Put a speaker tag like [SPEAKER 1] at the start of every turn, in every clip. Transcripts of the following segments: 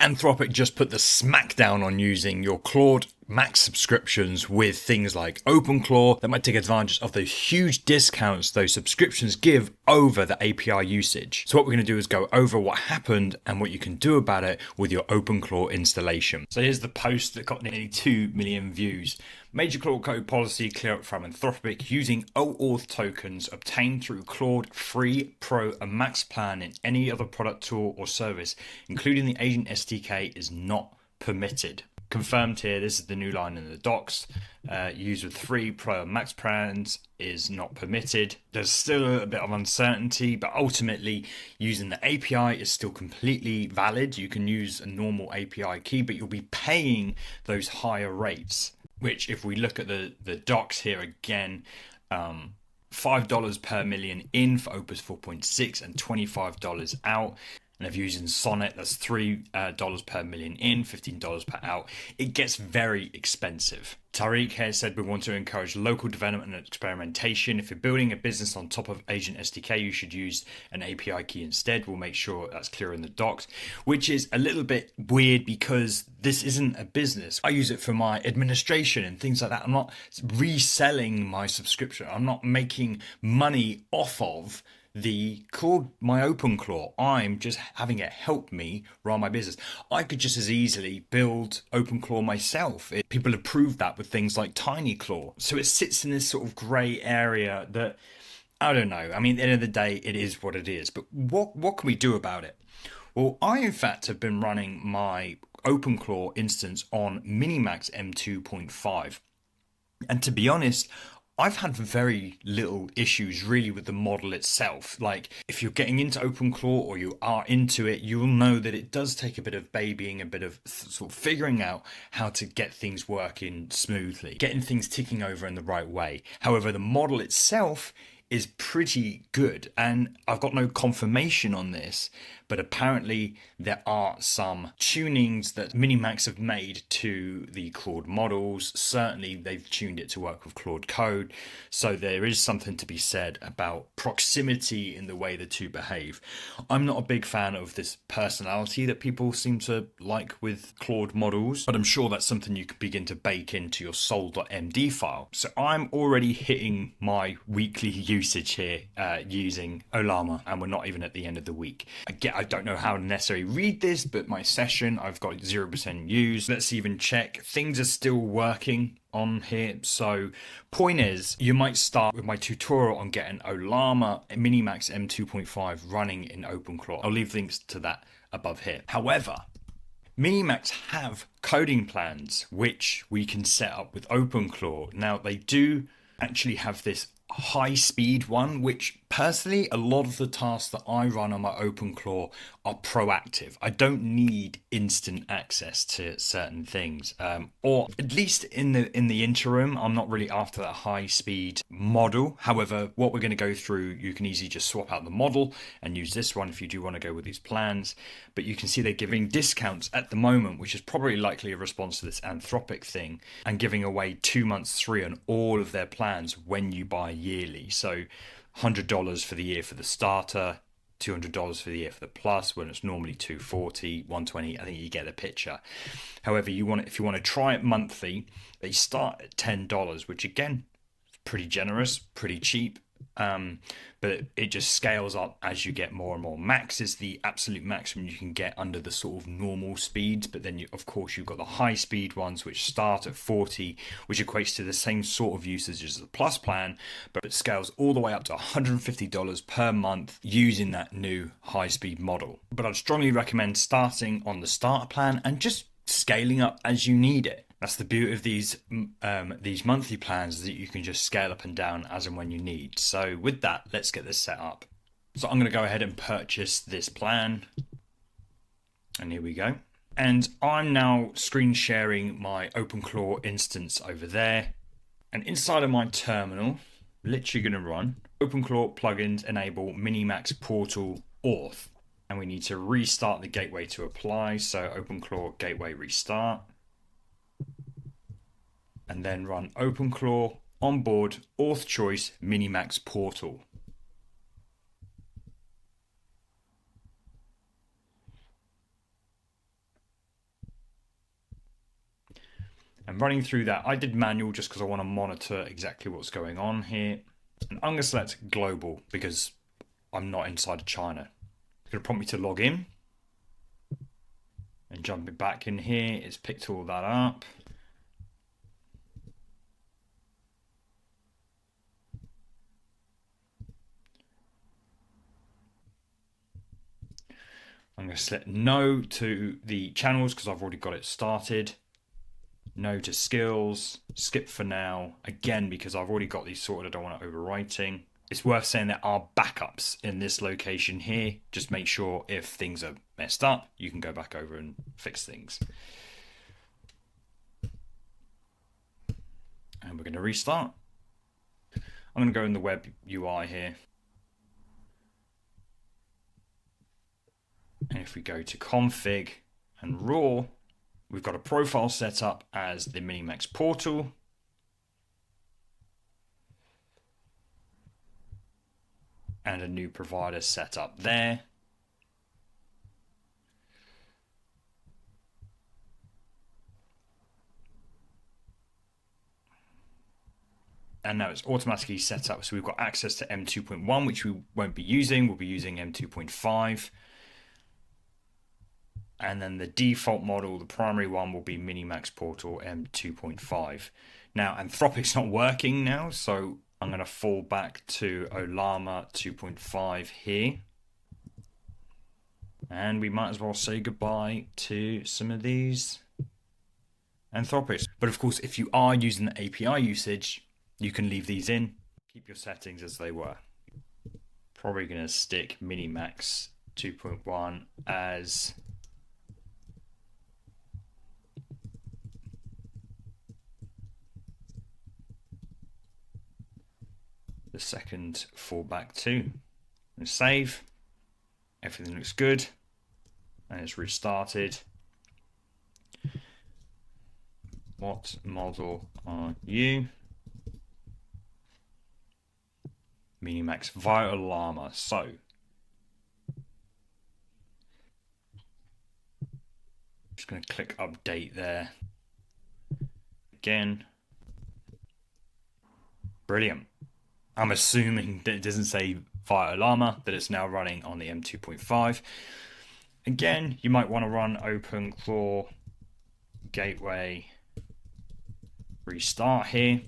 [SPEAKER 1] Anthropic just put the smackdown on using your Claude Max subscriptions with things like OpenClaw that might take advantage of the huge discounts those subscriptions give over the API usage. So what we're going to do is go over what happened and what you can do about it with your OpenClaw installation. So here's the post that got nearly 2 million views. Major Claude code policy clear up from Anthropic using OAuth tokens obtained through Claude Free, Pro and Max plan in any other product tool or service, including the agent SDK, is not permitted. Confirmed here, this is the new line in the docs. Use with Free, Pro and Max plans is not permitted. There's still a bit of uncertainty, but ultimately using the API is still completely valid. You can use a normal API key, but you'll be paying those higher rates, which if we look at the docs here again, $5 per million in for Opus 4.6 and $25 out. And if you're using Sonnet, that's $3 per million in, $15 per out. It gets very expensive. Tariq here said we want to encourage local development and experimentation. If you're building a business on top of Agent SDK, you should use an API key instead. We'll make sure that's clear in the docs, which is a little bit weird because this isn't a business. I use it for my administration and things like that. I'm not reselling my subscription. I'm not making money off of my OpenClaw. I'm just having it help me run my business. I could just as easily build OpenClaw myself. People have proved that with things like TinyClaw. So it sits in this sort of grey area that, I don't know. I mean, at the end of the day, it is what it is. But what can we do about it? Well, I, in fact, have been running my OpenClaw instance on Minimax M2.5. And to be honest, I've had very little issues really with the model itself. Like if you're getting into OpenClaw or you are into it, you'll know that it does take a bit of babying, a bit of sort of figuring out how to get things working smoothly, getting things ticking over in the right way. However, the model itself is pretty good, and I've got no confirmation on this, but apparently there are some tunings that Minimax have made to the Claude models. Certainly they've tuned it to work with Claude Code, so there is something to be said about proximity in the way the two behave. I'm not a big fan of this personality that people seem to like with Claude models, but I'm sure that's something you can begin to bake into your sol.md file. So I'm already hitting my weekly usage here using Ollama, and we're not even at the end of the week. I don't know how to necessarily read this, but my session, I've got 0% used. Let's even check. Things are still working on here. So point is, you might start with my tutorial on getting Ollama Minimax M2.5 running in OpenClaw. I'll leave links to that above here. However, Minimax have coding plans which we can set up with OpenClaw. Now they do actually have this high speed one, which personally a lot of the tasks that I run on my OpenClaw are proactive. I don't need instant access to certain things, or at least in the interim, I'm not really after that high speed model. However, what we're going to go through, you can easily just swap out the model and use this one if you do want to go with these plans. But you can see they're giving discounts at the moment, which is probably likely a response to this Anthropic thing, and giving away 2 months free on all of their plans when you buy yearly. So $100 for the year for the starter, $200 for the year for the plus, when it's normally $240, $120. I think you get the picture. However, if you want to try it monthly, they start at $10, which again, is pretty generous, pretty cheap. But it just scales up as you get more and more. Max is the absolute maximum you can get under the sort of normal speeds, but then of course you've got the high speed ones which start at 40, which equates to the same sort of usage as the plus plan, but it scales all the way up to $150 per month using that new high speed model. But I'd strongly recommend starting on the starter plan and just scaling up as you need it. That's the beauty of these monthly plans, that you can just scale up and down as and when you need. So with that, let's get this set up. So I'm going to go ahead and purchase this plan. And here we go. And I'm now screen sharing my OpenClaw instance over there. And inside of my terminal, literally going to run OpenClaw plugins enable Minimax portal auth. And we need to restart the gateway to apply. So OpenClaw gateway restart. And then run OpenClaw onboard auth choice Minimax portal. And running through that, I did manual just because I want to monitor exactly what's going on here. And I'm going to select global because I'm not inside of China. It's going to prompt me to log in. And jumping back in here, it's picked all that up. I'm going to select no to the channels because I've already got it started. No to skills, skip for now, again because I've already got these sorted, I don't want it overwriting. It's worth saying there are backups in this location here. Just make sure if things are messed up, you can go back over and fix things. And we're going to restart. I'm going to go in the web UI here. And if we go to config and raw, we've got a profile set up as the MiniMax portal. And a new provider set up there. And now it's automatically set up. So we've got access to M2.1, which we won't be using. We'll be using M2.5. And then the default model, the primary one, will be MiniMax Portal M2.5. Now, Anthropic's not working now, so I'm going to fall back to Ollama 2.5 here. And we might as well say goodbye to some of these Anthropics. But of course, if you are using the API usage, you can leave these in. Keep your settings as they were. Probably going to stick MiniMax 2.1 as the second fallback too. And save. Everything looks good. And it's restarted. What model are you? MiniMax via Ollama. So just going to click update there. Again. Brilliant. I'm assuming that it doesn't say via Ollama, that it's now running on the M2.5. Again, you might want to run OpenClaw gateway restart here.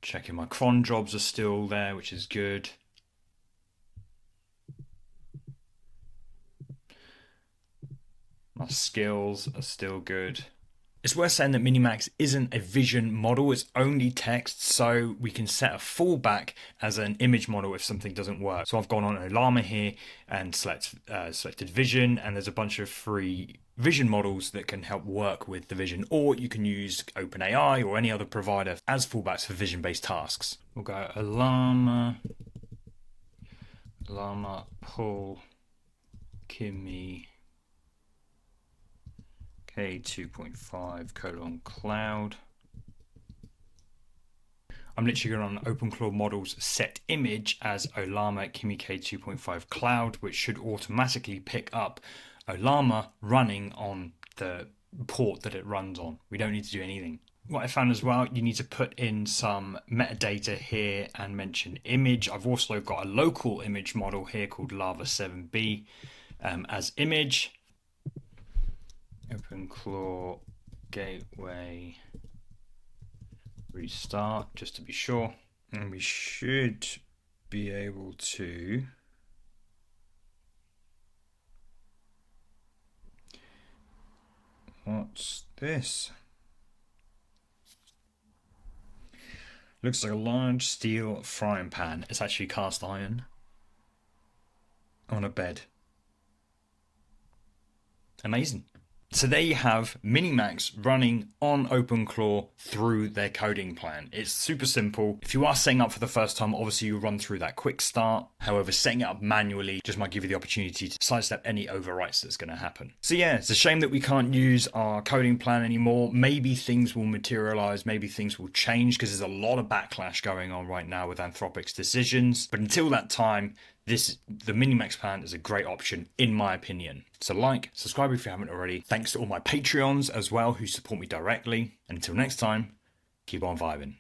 [SPEAKER 1] Checking my cron jobs are still there, which is good. My skills are still good. It's worth saying that MiniMax isn't a vision model, it's only text, so we can set a fallback as an image model if something doesn't work. So I've gone on Ollama here and selected vision, and there's a bunch of free vision models that can help work with the vision, or you can use OpenAI or any other provider as fallbacks for vision-based tasks. We'll go Ollama pull Kimi K2.5 Cloud. I'm literally going to run OpenClaw models set image as Ollama Kimi K2.5 Cloud, which should automatically pick up Ollama running on the port that it runs on. We don't need to do anything. What I found as well, you need to put in some metadata here and mention image. I've also got a local image model here called Lava7b as image. OpenClaw gateway restart just to be sure, and we should be able to what's this? Looks like a large steel frying pan. It's actually cast iron on a bed. Amazing. So there you have MiniMax running on OpenClaw through their coding plan. It's super simple. If you are setting up for the first time, obviously you'll run through that quick start. However, setting it up manually just might give you the opportunity to sidestep any overwrites that's going to happen. So yeah, it's a shame that we can't use our coding plan anymore. Maybe things will materialize, maybe things will change because there's a lot of backlash going on right now with Anthropic's decisions. But until that time, the MiniMax plan is a great option in my opinion. So like, subscribe if you haven't already. Thanks to all my Patreons as well who support me directly. And until next time, keep on vibing.